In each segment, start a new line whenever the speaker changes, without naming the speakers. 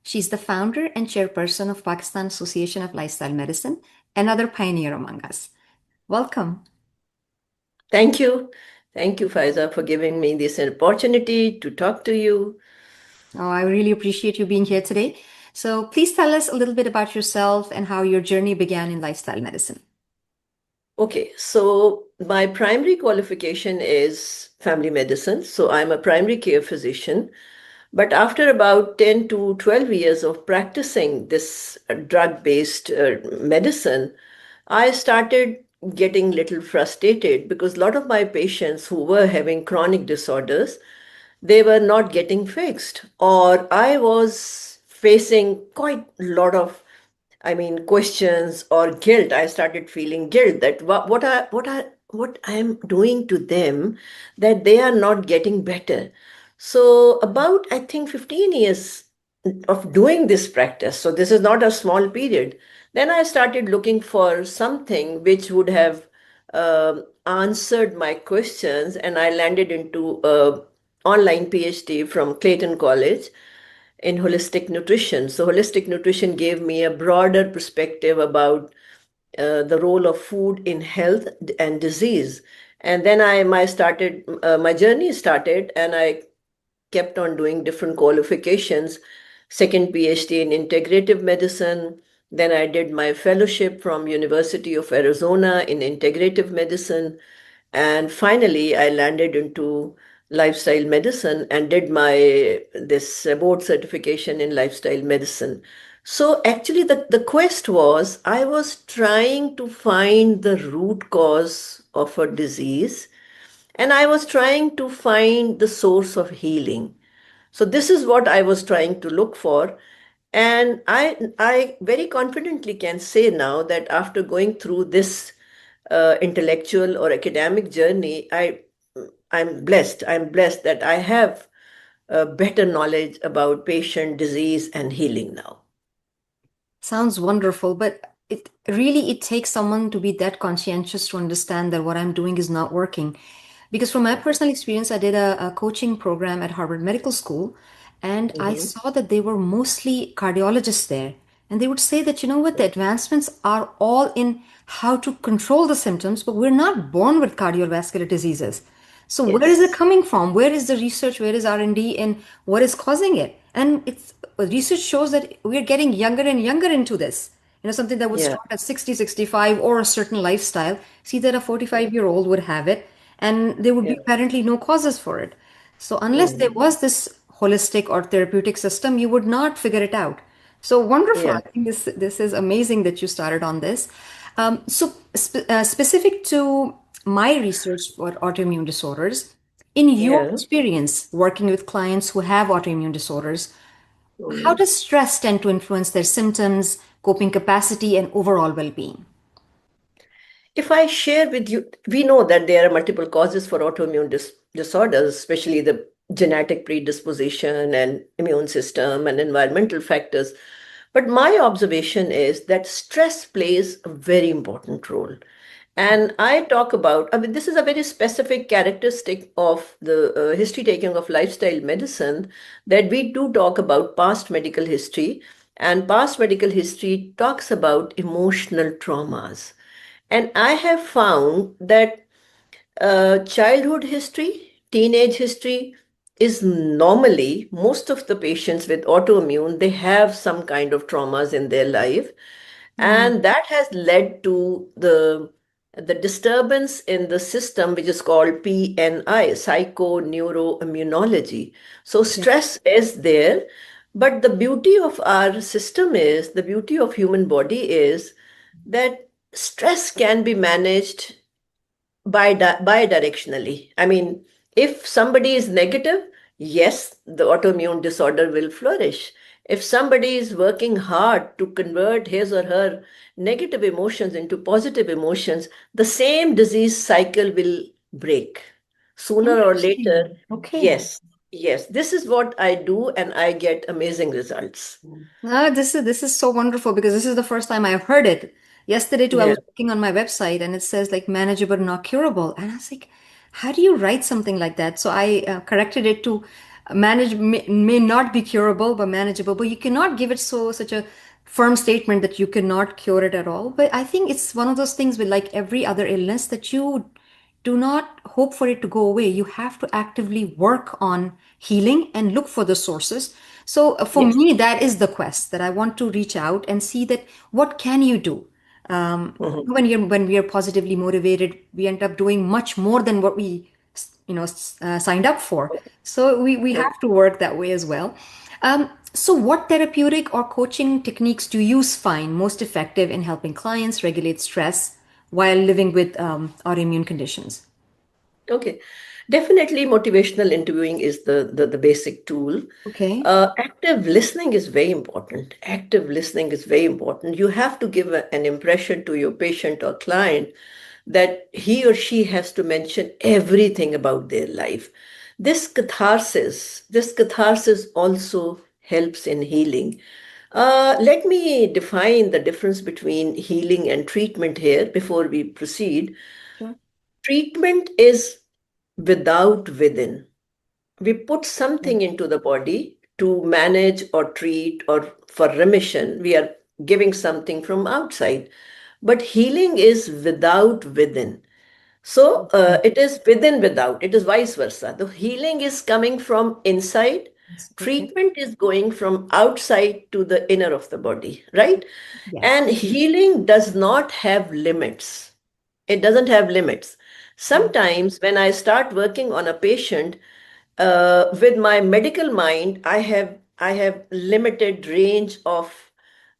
She's the founder and chairperson of Pakistan Association of Lifestyle Medicine, another pioneer among us. Welcome.
Thank you. Thank you, Faiza, for giving me this opportunity to talk to you.
Oh, I really appreciate you being here today. So please tell us a little bit about yourself and how your journey began in lifestyle medicine.
Okay, so my primary qualification is family medicine. So I'm a primary care physician. But after about 10 to 12 years of practicing this drug-based medicine, I started getting little frustrated because a lot of my patients who were having chronic disorders, they were not getting fixed, or I was facing quite a lot of, questions or guilt. I started feeling guilt that what I am doing to them, that they are not getting better. So about, I think, 15 years of doing this practice. So this is not a small period. Then I started looking for something which would have answered my questions, and I landed into a online PhD from Clayton College in holistic nutrition. So holistic nutrition gave me a broader perspective about the role of food in health and disease. And then my journey started, and I kept on doing different qualifications. Second PhD in integrative medicine. Then I did my fellowship from University of Arizona in integrative medicine. And finally, I landed into lifestyle medicine and did my this board certification in lifestyle medicine. So actually the quest was, I was trying to find the root cause of a disease, and I was trying to find the source of healing. So this is what I was trying to look for. And I very confidently can say now that after going through this intellectual or academic journey, I'm blessed. I'm blessed that I have better knowledge about patient disease and healing now.
Sounds wonderful, but it takes someone to be that conscientious to understand that what I'm doing is not working. Because from my personal experience, I did a coaching program at Harvard Medical School, and I
Mhm.
saw that they were mostly cardiologists there. And they would say that, you know what, the advancements are all in how to control the symptoms, but we're not born with cardiovascular diseases. So where is it
Yes.
coming from? Where is the research? Where is R&D? And what is causing it? And it's research shows that we're getting younger and younger into this. Something that would
Yeah.
start at 60, 65, or a certain lifestyle. See that a 45-year-old would have it, and there would be
Yeah.
apparently no causes for it. So unless there
Mhm.
was this holistic or therapeutic system, you would not figure it out. So wonderful.
Yeah.
I think this is amazing that you started on this. Specific to my research for autoimmune disorders, in your
Yeah.
experience working with clients who have autoimmune disorders, how
Mhm.
does stress tend to influence their symptoms, coping capacity, and overall well-being?
If I share with you, we know that there are multiple causes for autoimmune disorders, especially the genetic predisposition and immune system and environmental factors. But my observation is that stress plays a very important role. And I talk about, this is a very specific characteristic of the history taking of lifestyle medicine, that we do talk about past medical history. And past medical history talks about emotional traumas. And I have found that childhood history, teenage history is normally, most of the patients with autoimmune, they have some kind of traumas in their life.
Mm,
And that has led to the disturbance in the system, which is called PNI, psychoneuroimmunology. So
yes.
stress is there. But the beauty of our system is, the beauty of human body is that stress can be managed bi-directionally. I mean, if somebody is negative, yes, the autoimmune disorder will flourish. If somebody is working hard to convert his or her negative emotions into positive emotions, the same disease cycle will break. Sooner or later,
Interesting. Okay.
yes, yes, this is what I do, and I get amazing results.
This is so wonderful because this is the first time I've heard it. Yesterday too, I
Yeah.
was looking on my website and it says like manageable, not curable. And I was like, how do you write something like that? So I corrected it to may not be curable, but manageable. But you cannot give it such a firm statement that you cannot cure it at all. But I think it's one of those things with like every other illness that you do not hope for it to go away. You have to actively work on healing and look for the sources. So for
Yes.
me, that is the quest that I want to reach out and see that what can you do.
Mhm.
When we are positively motivated, we end up doing much more than what we signed up for. So we
Okay.
have to work that way as well. So what therapeutic or coaching techniques do you find most effective in helping clients regulate stress while living with autoimmune conditions?
Okay. Definitely motivational interviewing is the basic tool.
Okay.
Active listening is very important. Active listening is very important. You have to give an impression to your patient or client that he or she has to mention everything about their life. This catharsis also helps in healing. Let me define the difference between healing and treatment here before we proceed.
Sure.
Treatment is without within. We put
Okay.
something into the body to manage or treat or for remission. We are giving something from outside. But healing is without within. So
Okay.
it is within without. It is vice versa. The healing is coming from inside.
Okay.
Treatment is going from outside to the inner of the body, right?
Yes.
And healing does not have limits. It doesn't have limits. Sometimes when I start working on a patient, with my medical mind, I have limited range of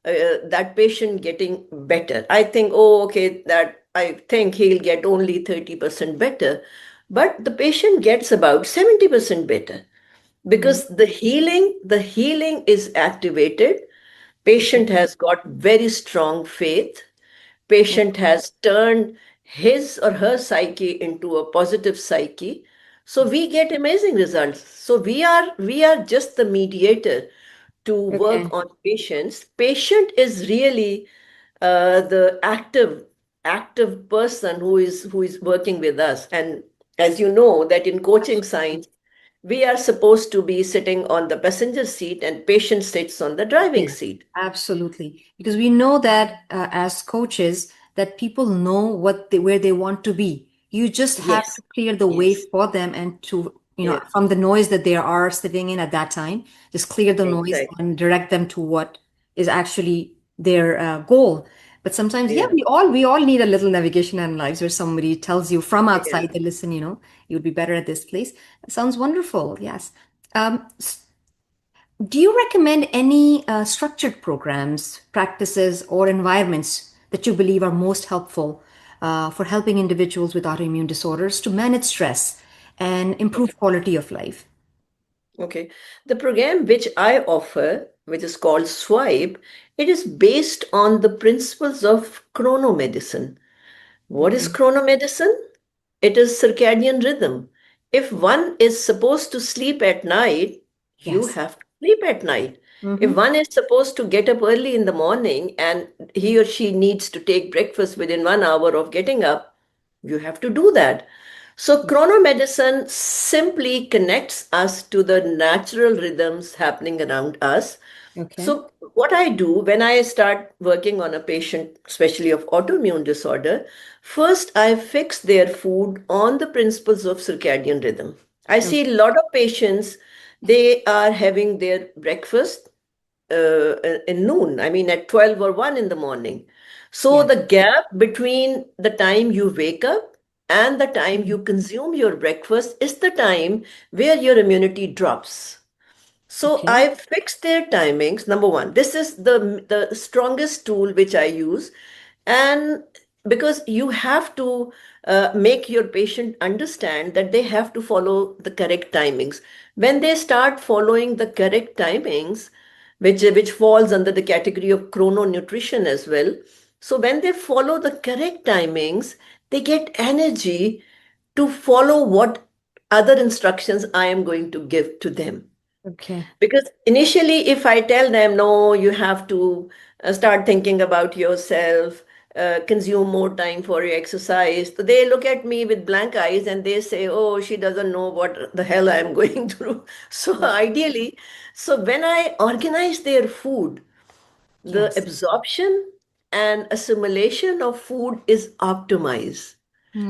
that patient getting better. I think, oh, okay, that I think he'll get only 30% better, but the patient gets about 70% better
Mm.
because the healing is activated.
Okay.
Patient has got very strong faith.
Okay.
Patient has turned his or her psyche into a positive psyche. So we get amazing results. So we are just the mediator to work
Okay.
on patients. Patient is really the active person who is working with us. And as you know, that in coaching
Absolutely.
science, we are supposed to be sitting on the passenger seat and patient sits on the driving
Yes,
seat.
absolutely. Because we know that as coaches, that people know where they want to be. You just have
Yes,
to clear the way
yes,
for them and to,
yes,
from the noise that they are sitting in at that time, just clear the noise
exactly.
and direct them to what is actually their goal. But sometimes, yeah,
Yeah,
we all need a little navigation in our lives where somebody tells you from
yeah.
outside that listen, you would be better at this place. Sounds wonderful. Yes. Um, do you recommend any structured programs, practices, or environments that you believe are most helpful for helping individuals with autoimmune disorders to manage stress and improve quality of life?
Okay. The program which I offer, which is called Swipe, it is based on the principles of chronomedicine. What is
Okay.
chronomedicine? It is circadian rhythm. If one is supposed to sleep at night, you
Yes.
have to sleep at night. If
Mm-hmm.
one is supposed to get up early in the morning and he or she needs to take breakfast within 1 hour of getting up, you have to do that. So, chronomedicine simply connects us to the natural rhythms happening around us.
Okay.
So, what I do when I start working on a patient, especially of autoimmune disorder, first I fix their food on the principles of circadian rhythm. I
Okay.
see a lot of patients, they are having their breakfast in noon, I mean at 12 or 1 in the morning. So
Yeah.
the gap between the time you wake up and the time you
Mhm.
consume your breakfast is the time where your immunity drops. So
Okay.
I fixed their timings. Number one, this is the strongest tool which I use, and because you have to make your patient understand that they have to follow the correct timings. When they start following the correct timings, which falls under the category of chrononutrition as well. So when they follow the correct timings, they get energy to follow what other instructions I am going to give to them.
Okay.
Because initially, if I tell them, no, you have to start thinking about yourself, consume more time for your exercise. So they look at me with blank eyes and they say, oh, she doesn't know what the hell I'm going through. So
Yes.
ideally, so when I organize their food, the
Yes.
absorption and assimilation of food is optimized.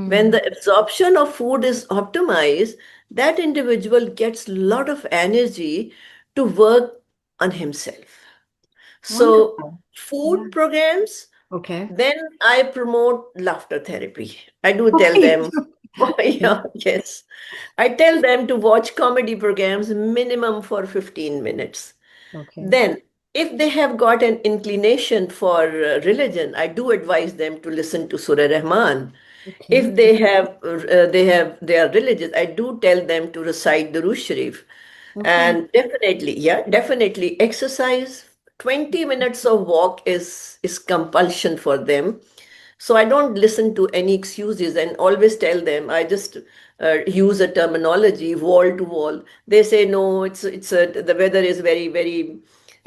When
Hmm.
the absorption of food is optimized, that individual gets a lot of energy to work on himself. So,
Wonderful. Yeah.
food programs,
Okay.
then I promote laughter therapy. I do tell
Okay.
them,
Okay.
yeah, yes. I tell them to watch comedy programs minimum for 15 minutes.
Okay.
Then, if they have got an inclination for religion, I do advise them to listen to Surah Rahman.
Okay.
If they are religious, I do tell them to recite the Sharif.
Okay.
And definitely, yeah, definitely exercise. 20 minutes of walk is compulsion for them. So I don't listen to any excuses and always tell them. I just use a terminology wall to wall. They say no, the weather is very.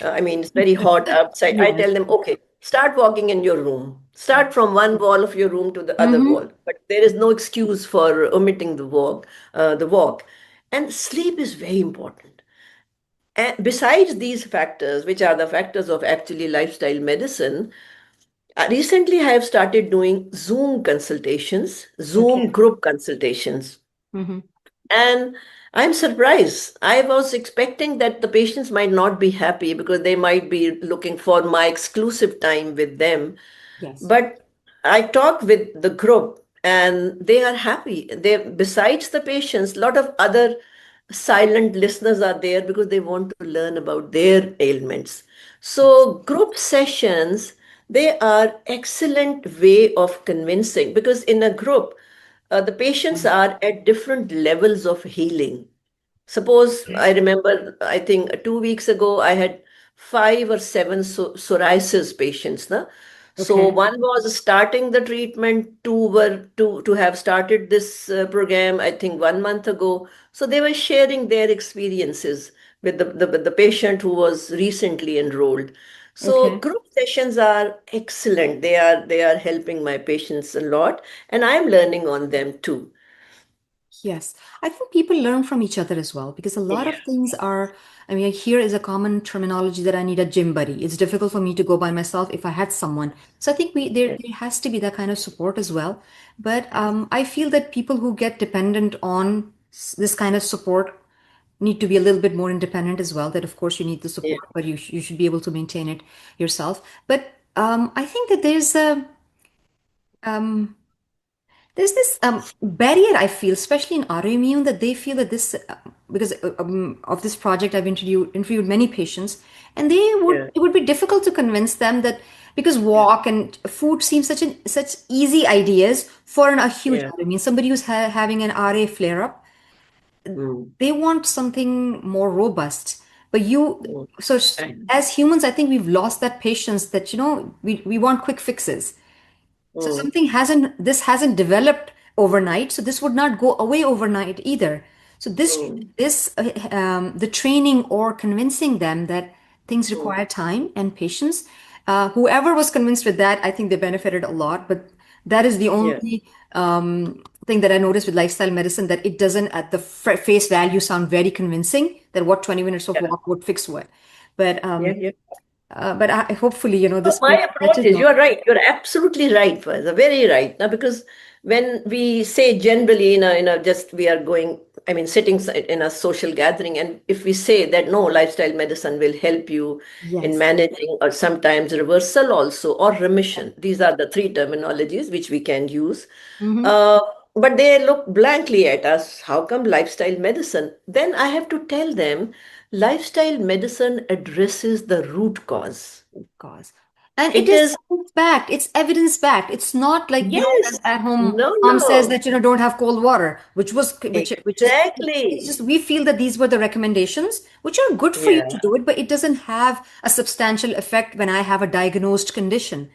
I mean, it's very hot outside. I
Yes.
tell them, okay, start walking in your room. Start from one wall of your room to the other
Mm-hmm.
wall. But there is no excuse for omitting the walk. The walk, and sleep is very important. And besides these factors, which are the factors of actually lifestyle medicine, recently I have started doing Zoom consultations,
Okay.
Zoom group consultations.
Mm-hmm.
And I'm surprised. I was expecting that the patients might not be happy because they might be looking for my exclusive time with them.
Yes.
But I talk with the group and they are happy. They, besides the patients, a lot of other silent listeners are there because they want to learn about their ailments.
Yes.
So group sessions, they are excellent way of convincing because in a group, the patients
Um,
are at different levels of healing. Suppose
Okay.
I remember, I think 2 weeks ago, I had 5 or 7 psoriasis patients. Na? So
Okay.
one was starting the treatment, two were to have started this program, I think 1 month ago. So they were sharing their experiences with the patient who was recently enrolled. So
Okay.
group sessions are excellent. They are helping my patients a lot, and I'm learning on them too.
Yes, I think people learn from each other as well because a lot of
Yeah.
things are, I mean, here is a common terminology that I need a gym buddy. It's difficult for me to go by myself if I had someone. So I think there has to be that kind of support as well. But I feel that people who get dependent on this kind of support need to be a little bit more independent as well. That of course you need the
Yeah.
support, but you should be able to maintain it yourself. But I think that um, there's this barrier I feel, especially in autoimmune, that they feel that this, because of this project, I've interviewed many patients, and
Yeah.
it would be difficult to convince them that because
Yeah.
walk and food seem such easy ideas for a huge
Yeah.
autoimmune. Somebody who's having an RA flare up,
Mm.
they want something more robust. But
Mm. I-
as humans, I think we've lost that patience that we want quick fixes. So
Mm.
this hasn't developed overnight. So this would not go away overnight either. So
Mm.
the training or convincing them that things
Mm.
require time and patience. Whoever was convinced with that, I think they benefited a lot. But that is the
Yeah.
only thing that I noticed with lifestyle medicine, that it doesn't at the face value sound very convincing that what 20 minutes of
Yeah.
walk would fix what. But
Yeah. Yeah.
hopefully,
So
this
my
will let
approach
you
is,
know.
you're right. You're absolutely right, Faiza, very right. Now, because when we say generally just we are going, I mean, sitting in a social gathering, and if we say that no, lifestyle medicine will help you in
Yes.
managing or sometimes reversal also or remission. These are the three terminologies which we can use.
Mm-hmm.
Uh, but they look blankly at us. How come lifestyle medicine? Then I have to tell them lifestyle medicine addresses the root cause.
Cause. And it
It
is
is,
science backed. It's evidence backed. It's not like,
yes,
as at home,
no,
mom says
no,
that, don't have cold water, which is, it's
exactly.
just, we feel that these were the recommendations, which are good for you to
Yeah,
do it, but it doesn't have a substantial effect when I have a diagnosed condition.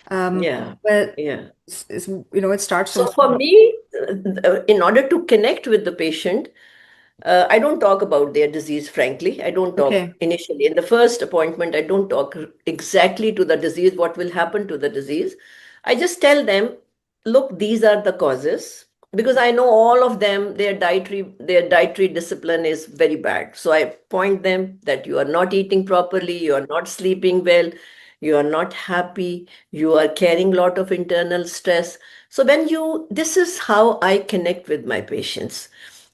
yeah,
But,
yeah.
it starts from
So for
small.
me, in order to connect with the patient, I don't talk about their disease, frankly. I don't talk
Okay.
initially. In the first appointment, I don't talk exactly to the disease, what will happen to the disease. I just tell them, look, these are the causes because I know all of them, their dietary discipline is very bad. So I point them that you are not eating properly, you are not sleeping well, you are not happy, you are carrying a lot of internal stress. So this is how I connect with my patients.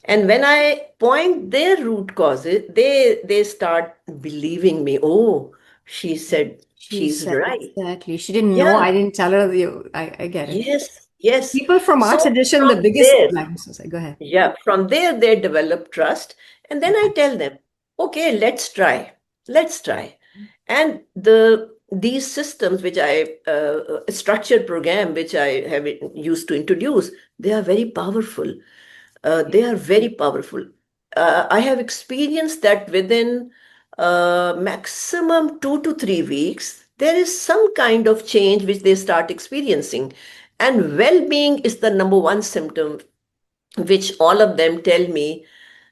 And when I point their root causes, they start believing me. Oh, she said
She
she's
said
right.
exactly. She didn't know.
Yeah.
I didn't tell her. I get it.
Yes, yes.
People from our
So
tradition, the
from
biggest
there,
diagnosis. Go ahead.
yeah, from there they develop trust. And then I tell them, okay, let's try. Let's try. And these systems which a structured program which I have used to introduce, they are very powerful. They are very powerful. I have experienced that within maximum 2 to 3 weeks, there is some kind of change which they start experiencing. And well-being is the number one symptom, which all of them tell me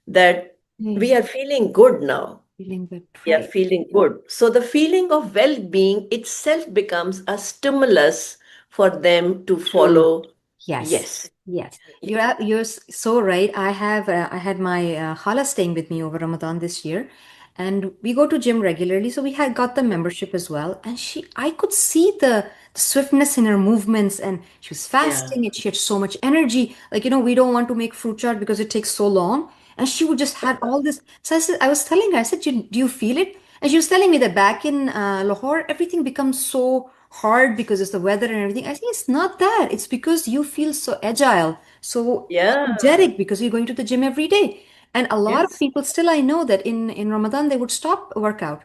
that we
Yes,
are feeling good now.
feeling good,
We are
right?
feeling good. So the feeling of well-being itself becomes a stimulus for them to
True.
follow.
Yes,
Yes.
yes.
Yes.
So right. I had my Hala staying with me over Ramadan this year, and we go to gym regularly. So we had got the membership as well, and I could see the swiftness in her movements, and she was
Yeah.
fasting, and she had so much energy. Like, we don't want to make fruit chart because it takes so long, and she would just had all this. So I was telling her, I said, do you feel it? And she was telling me that back in Lahore, everything becomes so hard because it's the weather and everything. I think it's not that. It's because you feel so agile, so
Yeah.
energetic because you're going to the gym every day. And a lot of
Yes.
people still I know that in Ramadan they would stop workout.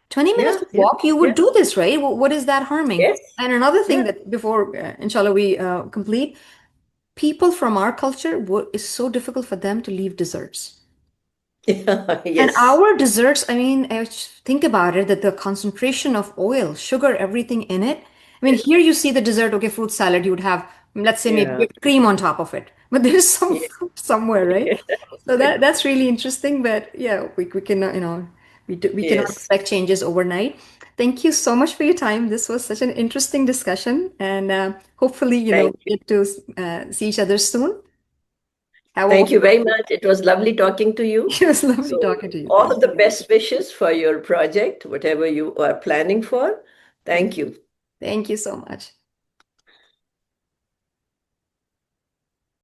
20 minutes
Yeah.
of
Yeah.
walk, you would
Yeah.
do this, right? What is that harming?
Yes.
And another thing
Yeah.
that before, inshallah, we complete, people from our culture, is so difficult for them to leave desserts.
Yeah.
And
Yes.
our desserts, I mean, think about it, that the concentration of oil, sugar, everything in it. I mean, here you see the dessert, okay, fruit salad, you would have, let's say, maybe
Yeah.
whipped cream on top of it. But there's some
Yeah.
fruit somewhere, right? So that's really interesting. But yeah, we can, we cannot
Yes.
expect changes overnight. Thank you so much for your time. This was such an interesting discussion. And hopefully,
Thank
we
you.
get to see each other soon. Have a
Thank you
wonderful
very
day.
much. It was lovely talking to you.
It was lovely
So,
talking to you.
all
Thank
the
you.
best wishes for your project, whatever you are planning for. Thank you.
Thank you so much.